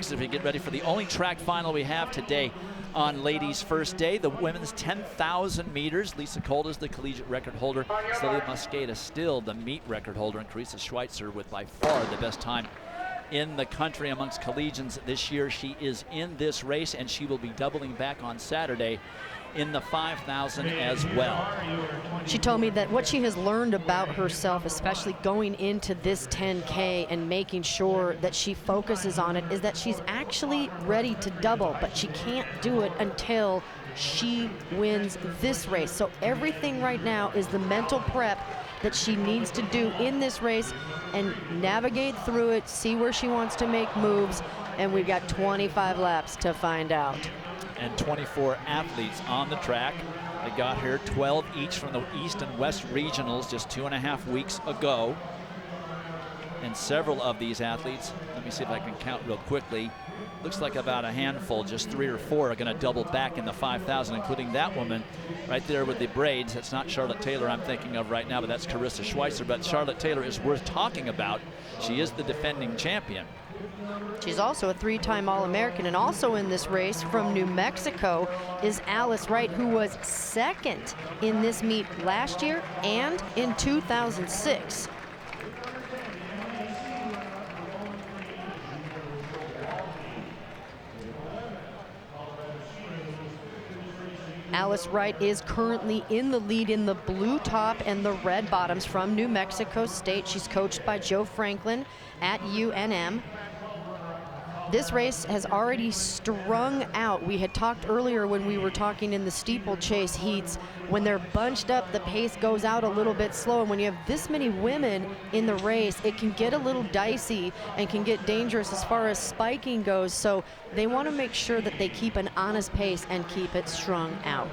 As we get ready for the only track final we have today on ladies' first day, the women's 10,000 meters. Lisa Kolda is the collegiate record holder. Celia Mosqueda still the meet record holder, and Karissa Schweizer with by far the best time in the country amongst collegians this year. She is in this race, and she will be doubling back on Saturday in the 5,000 as well. She told me that what she has learned about herself, especially going into this 10K and making sure that she focuses on it, is that she's actually ready to double, but she can't do it until she wins this race. So everything right now is the mental prep that she needs to do in this race and navigate through it, see where she wants to make moves, and we've got 25 laps to find out. And 24 athletes on the track. They got here 12 each from the East and West regionals just 2.5 weeks ago. And several of these athletes, let me see if I can count real quickly. Looks like about a handful, just 3 or 4 are going to double back in the 5,000, including that woman right there with the braids. That's not Charlotte Taylor I'm thinking of right now, but that's Karissa Schweizer. But Charlotte Taylor is worth talking about. She is the defending champion. She's also a 3-time All-American, and also in this race from New Mexico is Alice Wright, who was second in this meet last year and in 2006. Alice Wright is currently in the lead in the blue top and the red bottoms from New Mexico State. She's coached by Joe Franklin at UNM. This race has already strung out. We had talked earlier when we were talking in the steeplechase heats, when they're bunched up, the pace goes out a little bit slow. And when you have this many women in the race, it can get a little dicey and can get dangerous as far as spiking goes. So they want to make sure that they keep an honest pace and keep it strung out.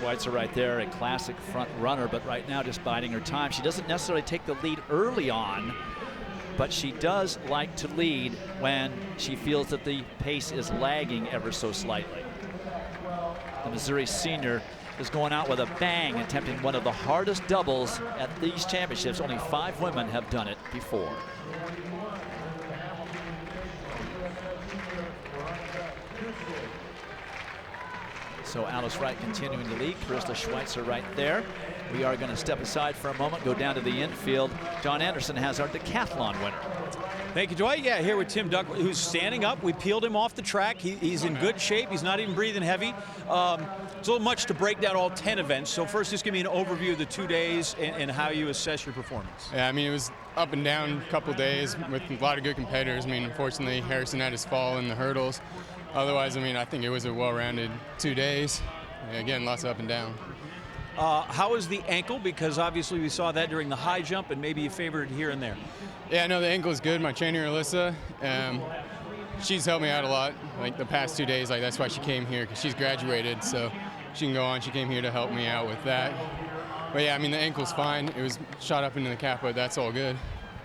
Schweizer right there, a classic front runner, but right now just biding her time. She doesn't necessarily take the lead early on, but she does like to lead when she feels that the pace is lagging ever so slightly. The Missouri senior is going out with a bang, attempting one of the hardest doubles at these championships. Only 5 women have done it before. So Alice Wright continuing to lead, Karissa Schweizer right there. We are going to step aside for a moment, go down to the infield. John Anderson has our decathlon winner. Thank you, Dwight. Yeah, here with Tim Duckworth, who's standing up. We peeled him off the track. He's in good shape. He's not even breathing heavy. It's a little much to break down all 10 events. So first, just give me an overview of the 2 days and how you assess your performance. Yeah, I mean, it was up and down a couple days with a lot of good competitors. I mean, unfortunately, Harrison had his fall in the hurdles. Otherwise, I mean, I think it was a well-rounded 2 days. Again, lots of up and down. How is the ankle? Because obviously we saw that during the high jump, and maybe you favored it here and there. Yeah, no, the ankle is good. My trainer, Alyssa, she's helped me out a lot, like the past 2 days. Like that's why she came here, because she's graduated, so she can go on. She came here to help me out with that. But yeah, I mean, the ankle's fine. It was shot up into the cap, but that's all good.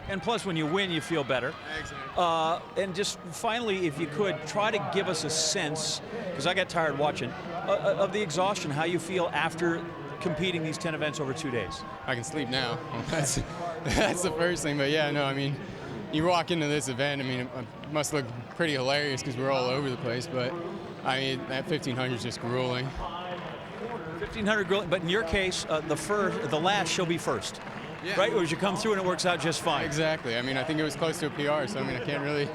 And plus, when you win, you feel better. Exactly. And just finally, if you could, try to give us a sense, because I got tired watching, of the exhaustion, how you feel after competing these 10 events over 2 days. I can sleep now. That's the first thing. But yeah, no, I mean, you walk into this event, I mean, it must look pretty hilarious because we're all over the place. But I mean, that 1500 is just grueling. 1500 grueling, but in your case, the last shall be first. Yeah. Right, or as you come through and it works out just fine. Exactly. I mean, I think it was close to a PR, so I mean, I can't really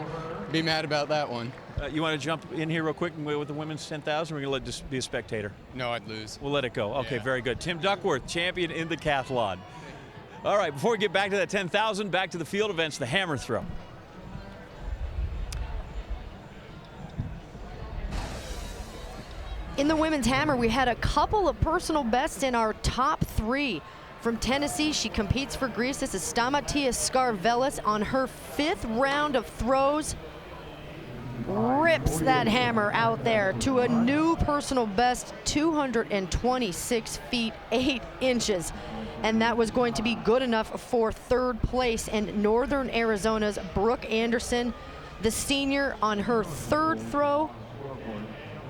be mad about that one. You want to jump in here real quick with the women's 10,000? We're going to let just be a spectator. No, I'd lose. We'll let it go. Okay, yeah. Very good. Tim Duckworth, champion in the decathlon. All right, before we get back to that 10,000, back to the field events, the hammer throw. In the women's hammer, we had a couple of personal bests in our top 3. From Tennessee, she competes for Greece. This is Stamatia Skarvelis on her 5th round of throws. Rips that hammer out there to a new personal best, 226 feet 8 inches. And that was going to be good enough for 3rd place in Northern Arizona's Brooke Anderson. The senior on her 3rd throw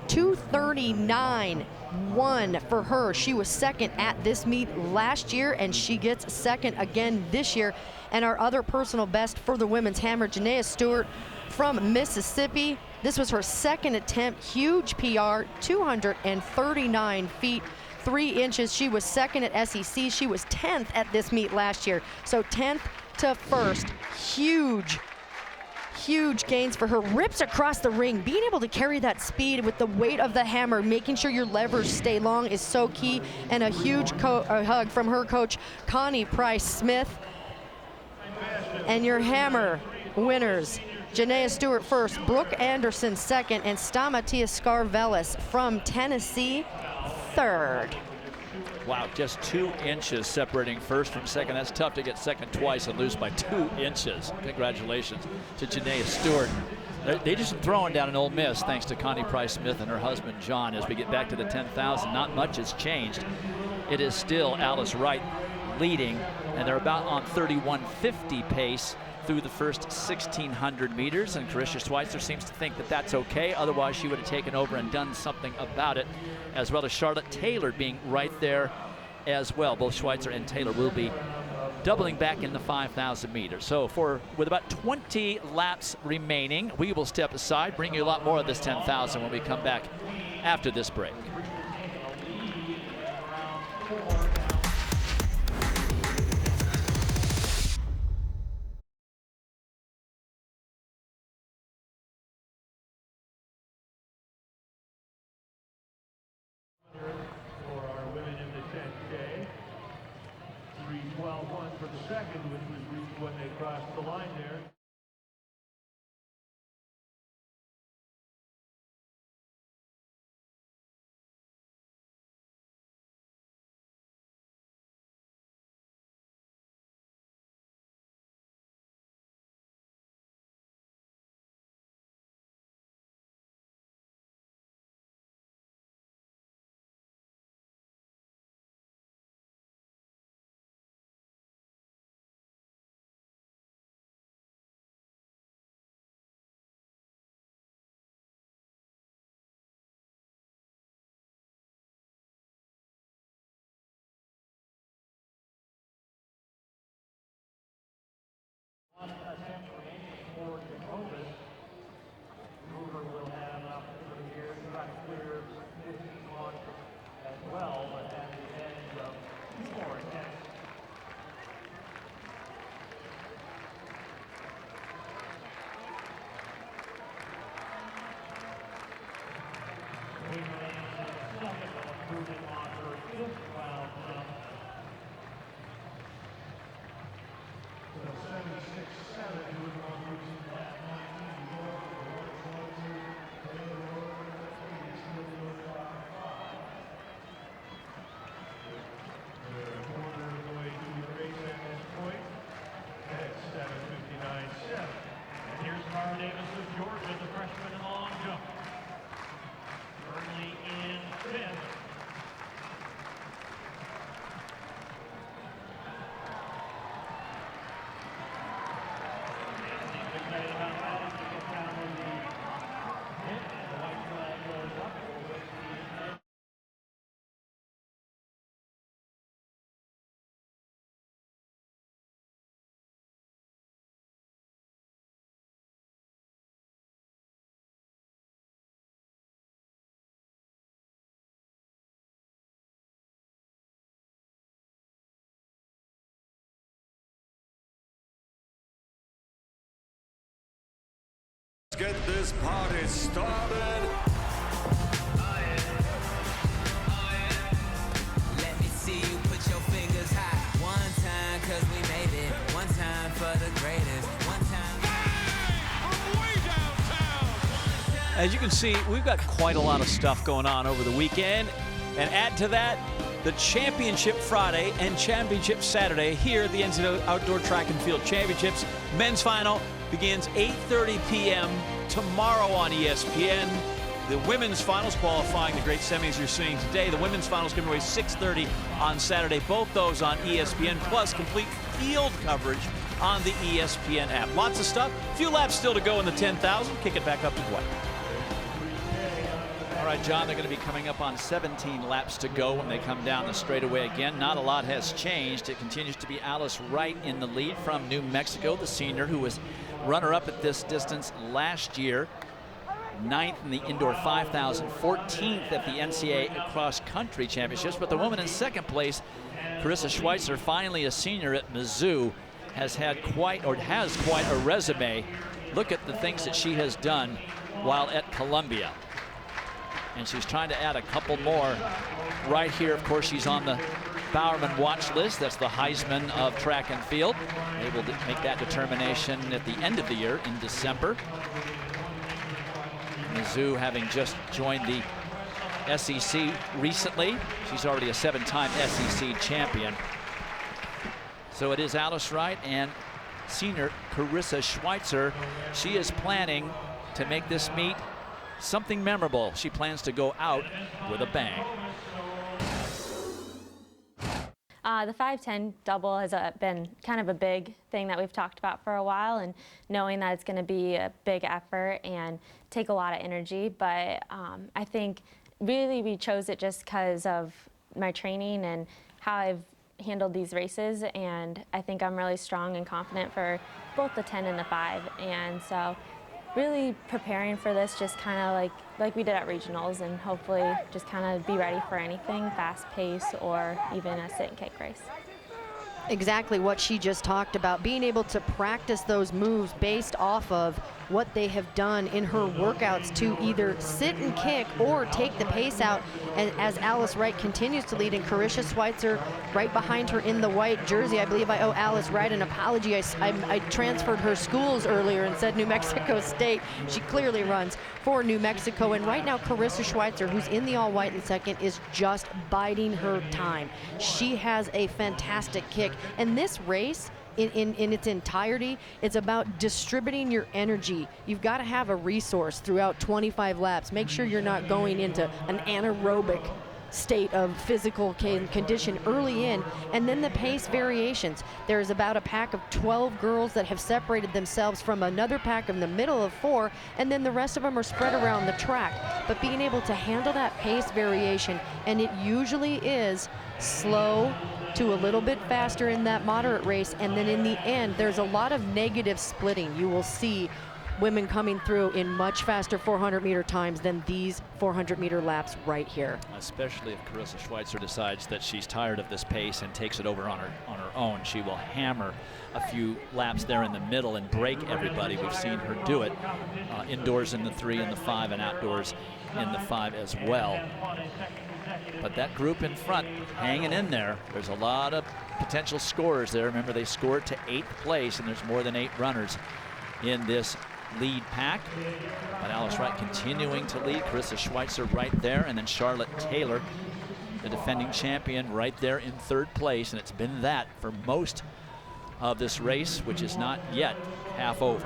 2:39.1 for her. She was second at this meet last year, and she gets second again this year. And our other personal best for the women's hammer, Janaea Stewart from Mississippi. This was her second attempt, huge PR, 239 feet, 3 inches. She was second at SEC. She was 10th at this meet last year. So 10th to first, huge gains for her. Rips across the ring. Being able to carry that speed with the weight of the hammer, making sure your levers stay long is so key. And a huge hug from her coach, Connie Price-Smith. And your hammer winners, Janaea Stewart first, Brooke Anderson second, and Stamatia Scarvelis from Tennessee third. Wow, just 2 inches separating first from second. That's tough to get second twice and lose by 2 inches. Congratulations to Janaea Stewart. They just throwing down an Ole Miss thanks to Connie Price-Smith and her husband John. As we get back to the 10,000, not much has changed. It is still Alice Wright leading, and they're about on 31:50 pace through the first 1,600 meters, and Karissa Schweizer seems to think that that's okay. Otherwise, she would have taken over and done something about it, as well as Charlotte Taylor being right there as well. Both Schweizer and Taylor will be doubling back in the 5,000 meters. So with about 20 laps remaining, we will step aside, bring you a lot more of this 10,000 when we come back after this break. For the second, which was reached when they crossed the line there. Hoover will have an opportunity here to try to clear this one as well, but at the end of 2 more attempts. Improving on her 5th round jump. So 76.7 was on losing that 7:59.7. And here's Cara Davis of Georgia, the freshman in the long jump. Firmly in 5th. Get this party started. Let me see you put your fingers high. One time, cause we made it. One time for the greatest. One time. I'm way downtown. As you can see, we've got quite a lot of stuff going on over the weekend. And add to that, the Championship Friday and Championship Saturday here at the NCAA Outdoor Track and Field Championships. Men's final begins 8:30 p.m. tomorrow on ESPN. The women's finals qualifying the great semis you're seeing today. The women's finals giving away 6:30 on Saturday. Both those on ESPN, plus complete field coverage on the ESPN app. Lots of stuff. A few laps still to go in the 10,000. Kick it back up to Dwight. All right, John, they're going to be coming up on 17 laps to go when they come down the straightaway again. Not a lot has changed. It continues to be Alice Wright in the lead from New Mexico, the senior who was runner-up at this distance last year. 9th in the indoor 5,000, 14th at the NCAA cross country championships. But the woman in second place, Karissa Schweizer, finally a senior at Mizzou, has quite a resume. Look at the things that she has done while at Columbia. And she's trying to add a couple more right here. Of course, she's on the Bowerman watch list. That's the Heisman of track and field. Able to make that determination at the end of the year in December. Mizzou having just joined the SEC recently. She's already a 7-time SEC champion. So it is Alice Wright and senior Karissa Schweizer. She is planning to make this meet something memorable. She plans to go out with a bang. The 5-10 double has been kind of a big thing that we've talked about for a while, and knowing that it's going to be a big effort and take a lot of energy. But I think really we chose it just because of my training and how I've handled these races, and I think I'm really strong and confident for both the 10 and the 5. And so really preparing for this just kind of like we did at regionals, and hopefully just kind of be ready for anything, fast pace or even a sit and kick race. Exactly what she just talked about, being able to practice those moves based off of what they have done in her workouts to either sit and kick or take the pace out. And as Alice Wright continues to lead, and Karissa Schweizer right behind her in the white jersey. I believe I owe Alice Wright an apology. I transferred her schools earlier and said New Mexico State. She clearly runs for New Mexico. And right now, Karissa Schweizer, who's in the all-white in second, is just biding her time. She has a fantastic kick. And this race, in its entirety, it's about distributing your energy. You've got to have a resource throughout 25 laps. Make sure you're not going into an anaerobic state of physical condition early in, and then the pace variations. There's about a pack of 12 girls that have separated themselves from another pack in the middle of 4, and then the rest of them are spread around the track. But being able to handle that pace variation, and it usually is slow to a little bit faster in that moderate race, and then in the end there's a lot of negative splitting. You will see women coming through in much faster 400-meter times than these 400-meter laps right here. Especially if Karissa Schweizer decides that she's tired of this pace and takes it over on her own. She will hammer a few laps there in the middle and break everybody. We've seen her do it indoors in the 3 and the 5, and outdoors in the 5 as well. But that group in front hanging in there. There's a lot of potential scorers there. Remember, they scored to 8th place, and there's more than 8 runners in this lead pack. But Alice Wright continuing to lead. Karissa Schweizer right there, and then Charlotte Taylor, the defending champion, right there in 3rd place. And it's been that for most of this race, which is not yet half over.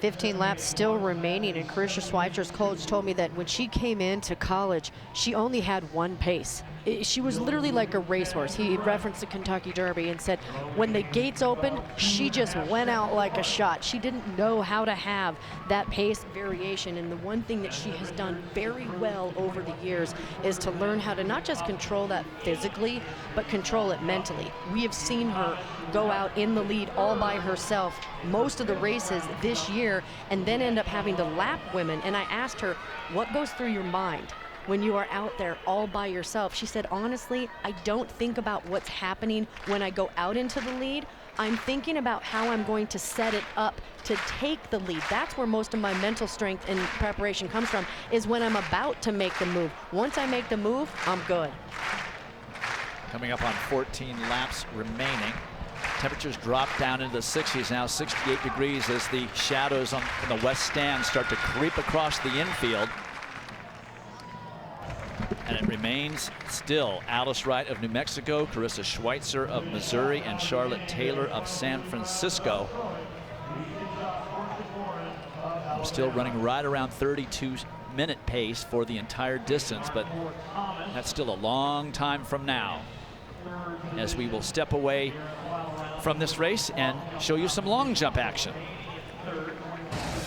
15 laps still remaining, and Karissa Schweizer's coach told me that when she came into college, she only had one pace. She was literally like a racehorse. He referenced the Kentucky Derby and said when the gates opened, she just went out like a shot. She didn't know how to have that pace variation, and the one thing that she has done very well over the years is to learn how to not just control that physically, but control it mentally. We have seen her go out in the lead all by herself most of the races this year, and then end up having to lap women. And I asked her, what goes through your mind when you are out there all by yourself? She said, honestly, I don't think about what's happening when I go out into the lead. I'm thinking about how I'm going to set it up to take the lead. That's where most of my mental strength and preparation comes from, is when I'm about to make the move. Once I make the move, I'm good. Coming up on 14 laps remaining. Temperatures drop down into the 60s now, 68 degrees as the shadows on the west stand start to creep across the infield. And it remains still Alice Wright of New Mexico, Karissa Schweizer of Missouri, and Charlotte Taylor of San Francisco. I'm still running right around 32-minute pace for the entire distance, but that's still a long time from now, as we will step away from this race and show you some long jump action.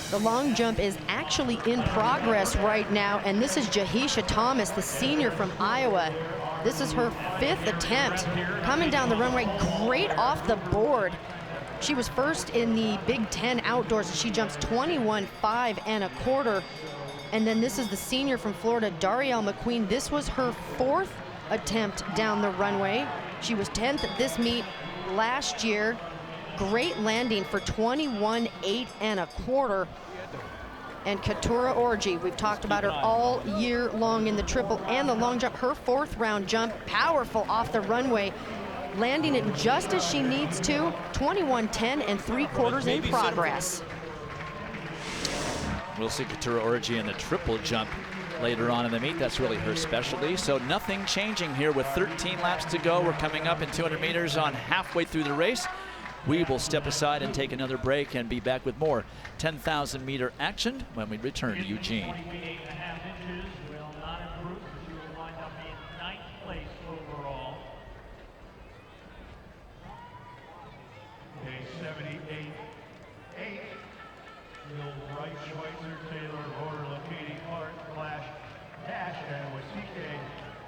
The long jump is actually in progress right now, and this is Jahisha Thomas, the senior from Iowa. This is her 5th attempt. Coming down the runway, great off the board. She was first in the Big Ten outdoors. She jumps 21.5 1/4. And then this is the senior from Florida, Darielle McQueen. This was her 4th attempt down the runway. She was 10th at this meet last year. Great landing for 21.8 1/4. And Katura Orji, we've talked about her all year long in the triple and the long jump. Her 4th round jump, powerful off the runway, landing it just as she needs to. 21.10 3/4 in progress. We'll see Katura Orji in the triple jump later on in the meet. That's really her specialty. So nothing changing here with 13 laps to go. We're coming up in 200 meters on halfway through the race. We will step aside and take another break and be back with more 10,000 meter action when we return to Eugene. 28.5 inches will not improve. She will wind up in 9th place overall. A 78.8. Will Wright, Schweizer, Taylor, Horler, Katie Clark, Flash, Dash, and Wasike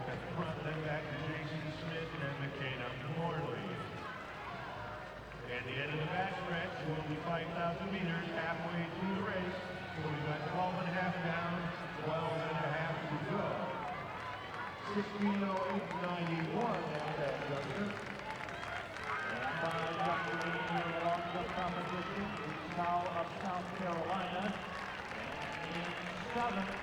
at the front, then back to J.C. Smith and McKenna Morley. And the end of the back stretch will be 5,000 meters halfway through the race. So we've got 12.5 down, 12.5 to go. 16:08.91 at that juncture. And final jumping in the long jump competition is Cal of South Carolina. And in 7th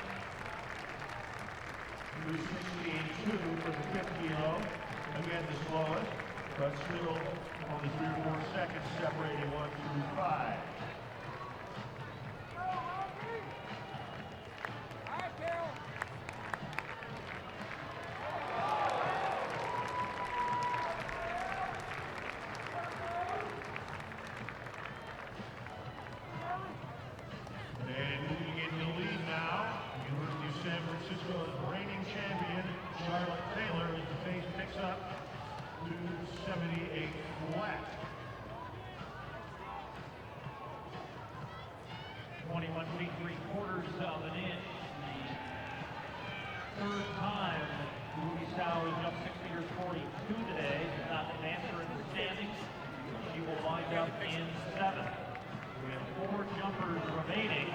through 16.2 for the 5th kilo. Again, the slowest, but still only 3 or 4 seconds separating 1 through 5. And moving into the lead now, University of San Francisco's reigning champion, Charlotte Taylor, as the pace picks up to 78 flat. 21 feet 3/4 of an inch. The 3rd time Louis Sal has jumped 6 meters 42 today. Does not advance her in the standings. She will wind up in 7th. We have 4 jumpers remaining.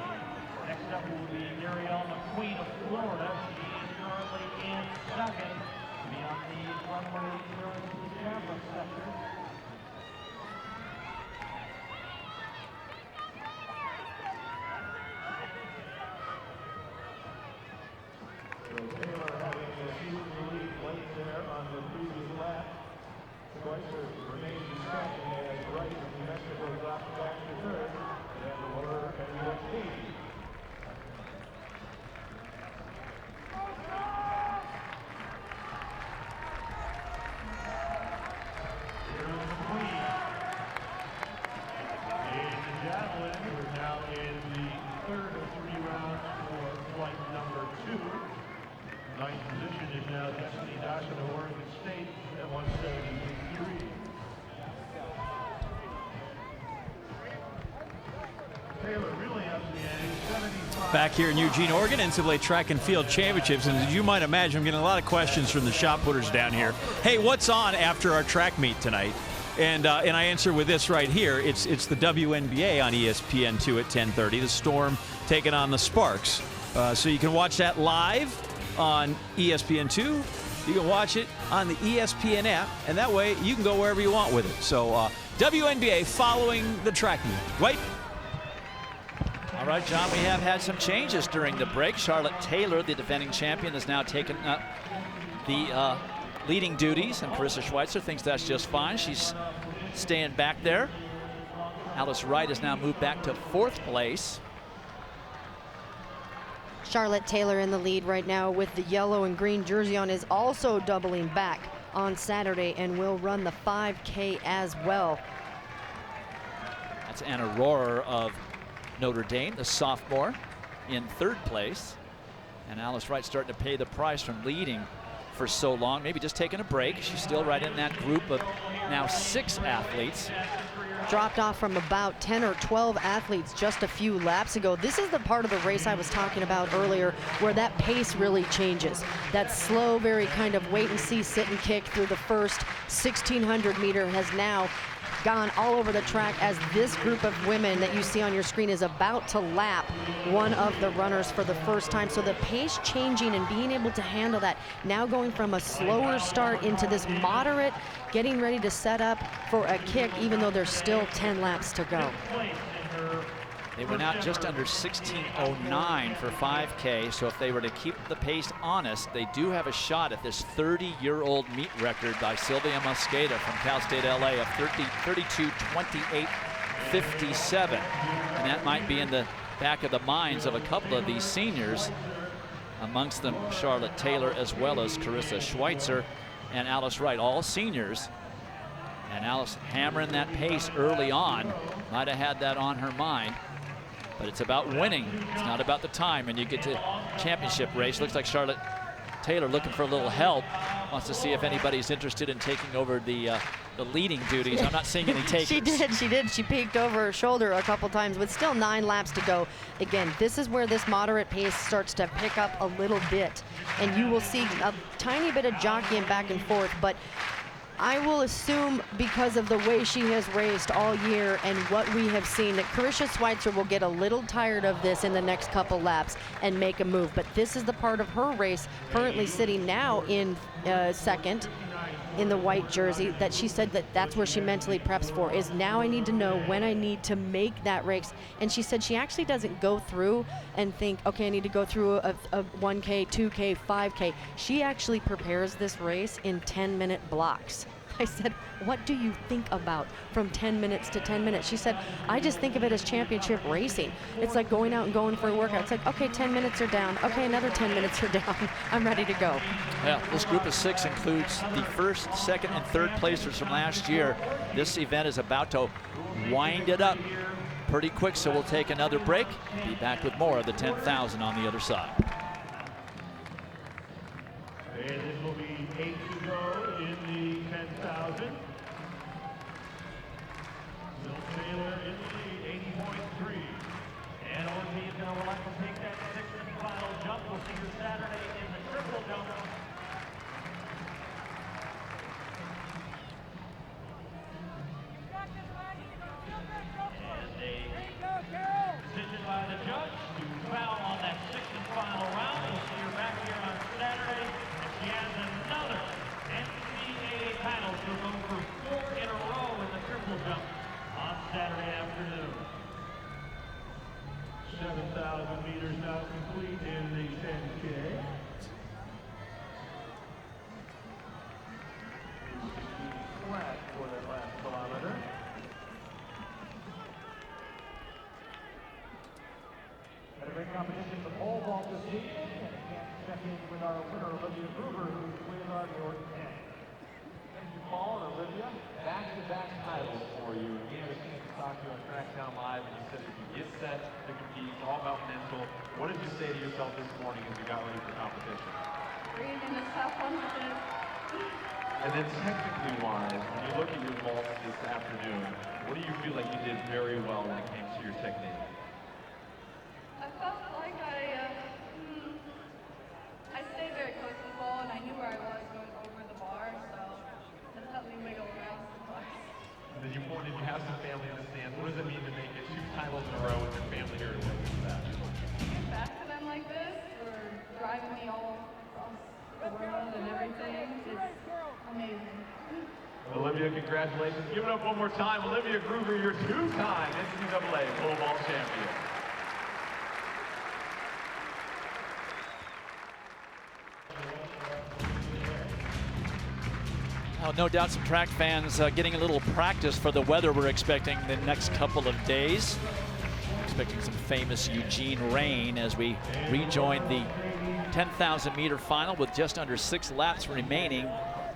Next up will be Darielle McQueen of Florida. She is currently in 2nd. Be on the runway here in the camera sector. So Taylor having achieved the lead late there on the previous lap. Schweizer remains in second as Wright of New Mexico drops back to 3rd. And the winner and USC. Back here in Eugene, Oregon, NCAA Track and Field Championships, and as you might imagine, I'm getting a lot of questions from the shot putters down here. Hey, what's on after our track meet tonight? And I answer with this right here. It's the WNBA on ESPN2 at 10:30. The Storm taking on the Sparks. So you can watch that live on ESPN2. You can watch it on the ESPN app, and that way you can go wherever you want with it. So WNBA following the track meet. Right? All right, John, we have had some changes during the break. Charlotte Taylor, the defending champion, has now taken up the leading duties, and Karissa Schweizer thinks that's just fine. She's staying back there. Alice Wright has now moved back to 4th place. Charlotte Taylor in the lead right now with the yellow and green jersey on, is also doubling back on Saturday and will run the 5K as well. That's Anna Rohrer of Notre Dame, the sophomore, in 3rd place. And Alice Wright starting to pay the price from leading for so long, maybe just taking a break. She's still right in that group of now 6 athletes. dropped off from about 10 or 12 athletes just a few laps ago. This is the part of the race I was talking about earlier where that pace really changes. That slow, very kind of wait and see, sit and kick through the first 1,600 meter has now gone all over the track as this group of women that you see on your screen is about to lap one of the runners for the first time. So the pace changing and being able to handle that, now going from a slower start into this moderate, getting ready to set up for a kick, even though there's still 10 laps to go. They went out just under 16:09 for 5K, so if they were to keep the pace honest, they do have a shot at this 30-year-old meet record by Sylvia Mosqueda from Cal State LA of 32:28:57. And that might be in the back of the minds of a couple of these seniors, amongst them Charlotte Taylor as well as Karissa Schweizer and Alice Wright, all seniors. And Alice hammering that pace early on, might have had that on her mind. But it's about winning. It's not about the time. And you get to championship race. Looks like Charlotte Taylor looking for a little help. Wants to see if anybody's interested in taking over the leading duties. I'm not seeing any takers. She did. She peeked over her shoulder a couple times with still 9 laps to go. Again, this is where this moderate pace starts to pick up a little bit. And you will see a tiny bit of jockeying back and forth. But I will assume, because of the way she has raced all year and what we have seen, that Karissa Schweizer will get a little tired of this in the next couple laps and make a move. But this is the part of her race, currently sitting now in second in the white jersey, that she said that that's where she mentally preps for, is now I need to know when I need to make that race. And she said she actually doesn't go through and think, okay, I need to go through a 1K, 2K, 5K. She actually prepares this race in 10-minute blocks. I said, what do you think about from 10 minutes to 10 minutes? She said, I just think of it as championship racing. It's like going out and going for a workout. It's like, okay, 10 minutes are down. Okay, another 10 minutes are down. I'm ready to go. Yeah, this group of 6 includes the first, second, and third placers from last year. This event is about to wind it up pretty quick, so we'll take another break. Be back with more of the 10,000 on the other side. And this will be 8 to go in the 10,000. Will Taylor in the lead, 80.3. And Ortiz now would like to take that 6th and final jump. We'll see her Saturday in the triple jump. And a decision by the judge to foul on that 6th and final round. We'll see her back here on Saturday. She has another NCAA title. She'll go for 4 in a row in the triple jump on Saturday afternoon. 7,000 meters now complete in the 10K. Flat for that last kilometer. Had a great competition in the pole vault this week. Check in with our winner, Olivia Gruber, who's winning our New York 10. Thank you, Paul and Olivia. Back-to-back titles for you. We had a chance to talk to you on Trackdown Live, and you said if you get set to compete, it's all about mental. What did you say to yourself this morning as you got ready for competition? Breathing is tough one with it. And then technically wise, when you look at your vaults this afternoon, what do you feel like you did very well when it came to your technique? I felt like I stayed very close to the ball, and I knew where I was going over the bar, so that helped me wiggle around some parts. Did you have some family in the stands? What does it mean to make it 2 titles in a row with your family here to witness that? Back to them like this, for driving me all across the world and everything, is amazing. Olivia, congratulations. Give it up one more time. Olivia Gruber, your 2-time NCAA pole vault champion. No doubt some track fans getting a little practice for the weather we're expecting the next couple of days. Expecting some famous Eugene rain as we rejoin the 10,000 meter final with just under 6 laps remaining.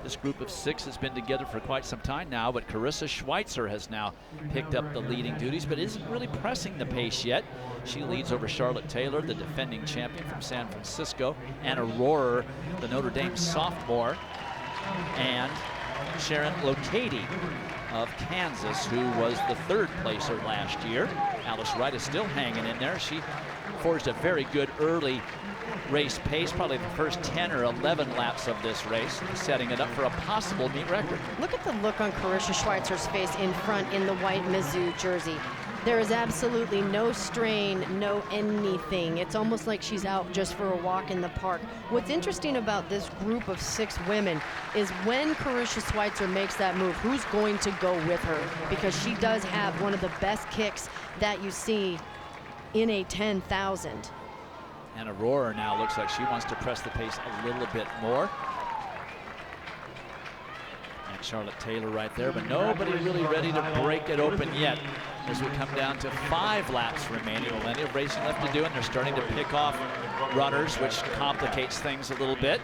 This group of 6 has been together for quite some time now, but Karissa Schweizer has now picked up the leading duties, but isn't really pressing the pace yet. She leads over Charlotte Taylor, the defending champion from San Francisco, and Aurora, the Notre Dame sophomore, and Sharon Locady, of Kansas, who was the third placer last year. Alice Wright is still hanging in there. She forged a very good early race pace, probably the first 10 or 11 laps of this race, setting it up for a possible meet record. Look at the look on Karissa Schweizer's face in front in the white Mizzou jersey. There is absolutely no strain, no anything. It's almost like she's out just for a walk in the park. What's interesting about this group of 6 women is when Karissa Schweizer makes that move, who's going to go with her? Because she does have one of the best kicks that you see in a 10,000. And Aurora now looks like she wants to press the pace a little bit more. And Charlotte Taylor right there, but nobody really ready to break it open yet as we come down to 5 laps remaining. Plenty of racing left to do, and they're starting to pick off runners, which complicates things a little bit.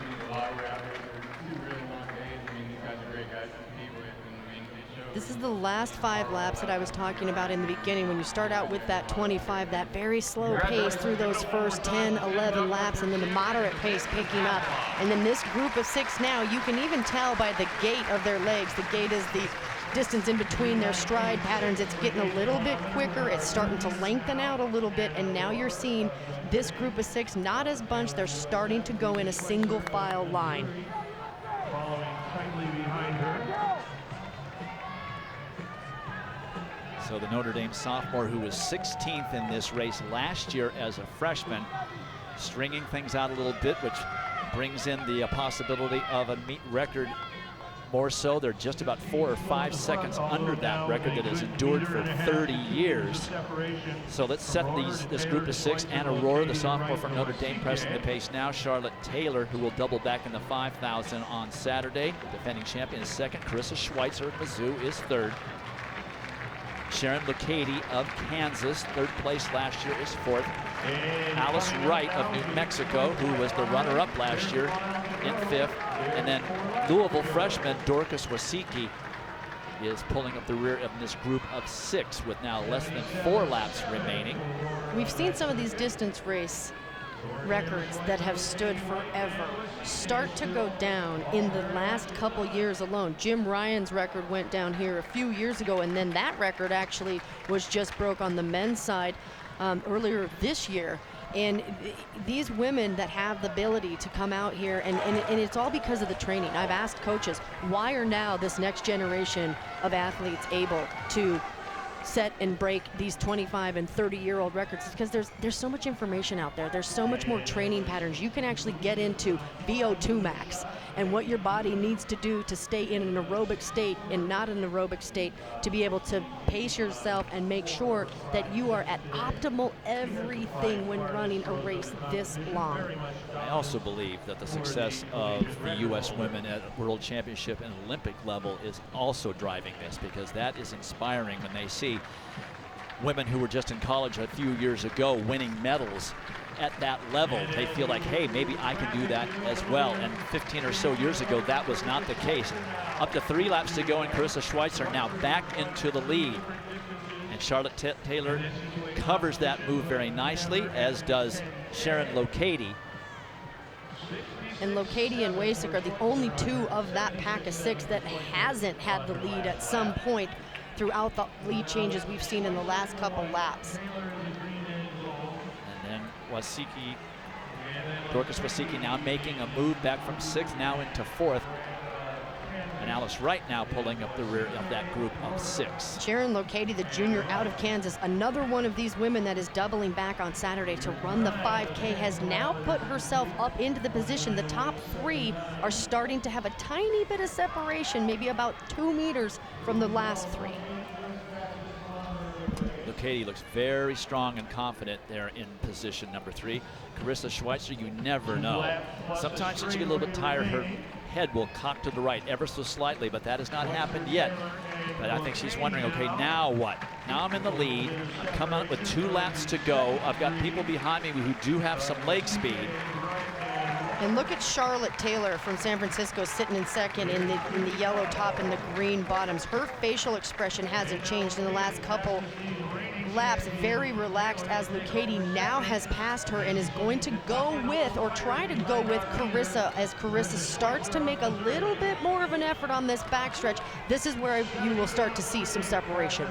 This is the last 5 laps that I was talking about in the beginning. When you start out with that 25, that very slow pace through those first 10, 11 laps, and then the moderate pace picking up. And then this group of 6 now, you can even tell by the gait of their legs. The gait is the distance in between their stride patterns. It's getting a little bit quicker. It's starting to lengthen out a little bit. And now you're seeing this group of 6 not as bunched. They're starting to go in a single file line. Following tightly behind her. So the Notre Dame sophomore, who was 16th in this race last year as a freshman, stringing things out a little bit, which brings in the possibility of a meet record. More so, they're just about 4 or 5 seconds under that record that has endured for 30 years. So let's set this group of 6. Anna Aurora, the sophomore from Notre Dame, pressing the pace now. Charlotte Taylor, who will double back in the 5,000 on Saturday. The defending champion is 2nd. Karissa Schweizer of Mizzou is 3rd. Sharon Lucchesi of Kansas, 3rd place last year, is 4th. Alice Wright of New Mexico, who was the runner-up last year, in 5th. And then Louisville freshman Dorcas Wasicki is pulling up the rear of this group of 6 with now less than 4 laps remaining. We've seen some of these distance race records that have stood forever start to go down in the last couple years alone. Jim Ryan's record went down here a few years ago, and then that record actually was just broke on the men's side earlier this year. And these women that have the ability to come out here, and it's all because of the training. I've asked coaches, why are now this next generation of athletes able to set and break these 25 and 30-year-old records? It's because there's so much information out there. There's so much more training patterns. You can actually get into VO2 max and what your body needs to do to stay in an aerobic state and not an aerobic state, to be able to pace yourself and make sure that you are at optimal everything when running a race this long. I also believe that the success of the U.S. women at World Championship and Olympic level is also driving this, because that is inspiring when they see women who were just in college a few years ago winning medals at that level. They feel like, hey, maybe I can do that as well. And 15 or so years ago, that was not the case. Up to 3 laps to go, and Karissa Schweizer now back into the lead. And Charlotte Taylor covers that move very nicely, as does Sharon Lucchesi. And Lucchesi and Wasik are the only 2 of that pack of 6 that hasn't had the lead at some point throughout the lead changes we've seen in the last couple laps. And then Wasicki, Dorcas Wasicki now making a move back from 6th now into 4th. And Alice Wright now pulling up the rear of that group of 6. Sharon Lucchesi, the junior out of Kansas, another one of these women that is doubling back on Saturday to run the 5K, has now put herself up into the position. The top 3 are starting to have a tiny bit of separation, maybe about 2 meters from the last 3. Lucchesi looks very strong and confident there in position number 3. Karissa Schweizer, you never know. Sometimes when she gets a little bit tired, her head will cock to the right ever so slightly, but that has not happened yet. But I think she's wondering, okay, now what? Now I'm in the lead. I'm coming out with 2 laps to go. I've got people behind me who do have some leg speed. And look at Charlotte Taylor from San Francisco sitting in 2nd in the yellow top and the green bottoms. Her facial expression hasn't changed in the last couple laps very relaxed as Lucchesi now has passed her and is going to go with, or try to go with, Karissa as Karissa starts to make a little bit more of an effort on this backstretch. This is where you will start to see some separation.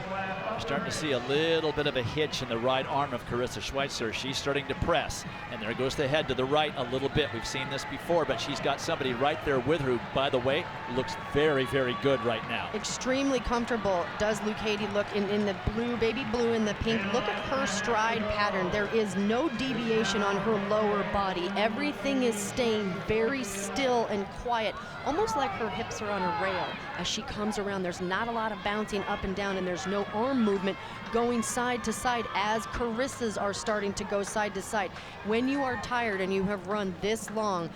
We're starting to see a little bit of a hitch in the right arm of Karissa Schweizer. She's starting to press, and there goes the head to the right a little bit. We've seen this before, but she's got somebody right there with her, who, by the way, looks very, very good right now. Extremely comfortable does Lucchesi look in the blue, baby blue and the pink. Look at her stride pattern. There is no deviation on her lower body. Everything is staying very still and quiet, almost like her hips are on a rail as she comes around. There's not a lot of bouncing up and down, and there's no arm movement going side to side as Karissa's are starting to go side to side. When you are tired and you have run this long,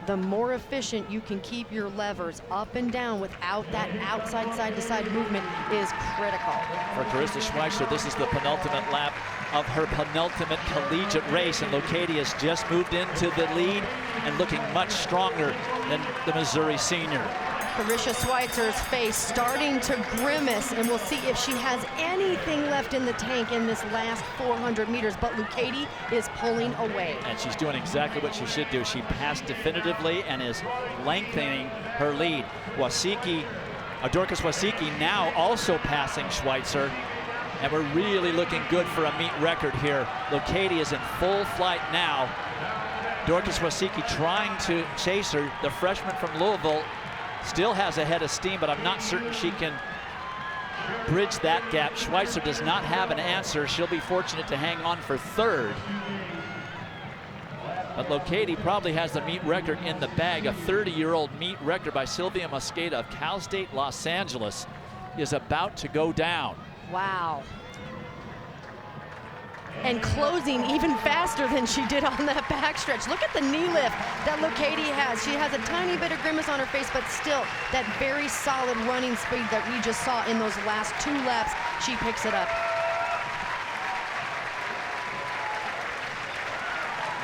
the more efficient you can keep your levers up and down without that outside side to side movement is critical. For Karissa Schweizer, this is the penultimate lap of her penultimate collegiate race, and Lucchesi has just moved into the lead and looking much stronger than the Missouri senior. Karissa Schweizer's face starting to grimace, and we'll see if she has anything left in the tank in this last 400 meters, but Lucchesi is pulling away. And she's doing exactly what she should do. She passed definitively and is lengthening her lead. Dorcas Wasicki now also passing Schweitzer, and we're really looking good for a meet record here. Lucchesi is in full flight now. Dorcas Wasicki trying to chase her. The freshman from Louisville still has a head of steam, but I'm not certain she can bridge that gap. Schweitzer does not have an answer. She'll be fortunate to hang on for third. But Lucchesi probably has the meet record in the bag. A 30-year-old meet record by Sylvia Mosqueda of Cal State Los Angeles is about to go down. Wow. And closing even faster than she did on that backstretch. Look at the knee lift that Lucchesi has. She has a tiny bit of grimace on her face, but still that very solid running speed that we just saw in those last 2 laps, she picks it up.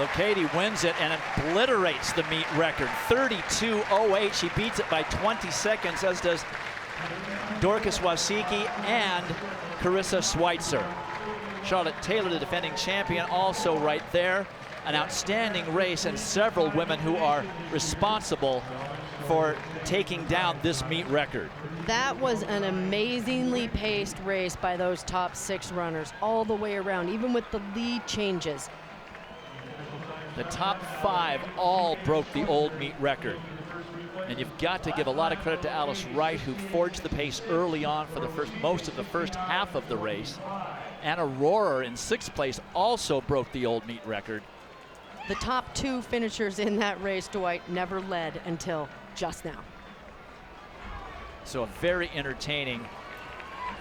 Lucchesi wins it and obliterates the meet record, 32:08. She beats it by 20 seconds, as does Dorcas Wasicki and Karissa Schweizer. Charlotte Taylor, the defending champion, also right there. An outstanding race, and several women who are responsible for taking down this meet record. That was an amazingly paced race by those top 6 runners all the way around, even with the lead changes. The top 5 all broke the old meet record. And you've got to give a lot of credit to Alice Wright, who forged the pace early on for most of the first half of the race. Anna Rohrer in 6th place also broke the old meet record. The top 2 finishers in that race, Dwight, never led until just now. So a very entertaining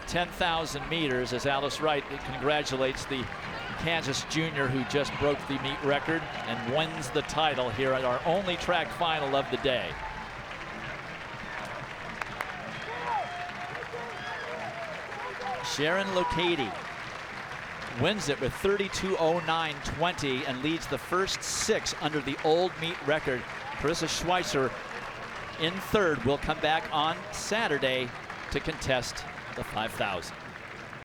10,000 meters as Alice Wright congratulates the Kansas junior who just broke the meet record and wins the title here at our only track final of the day. Sharon Lucchesi wins it with 32:09.20 and leads the first 6 under the old meet record. Karissa Schweizer in third will come back on Saturday to contest the 5,000.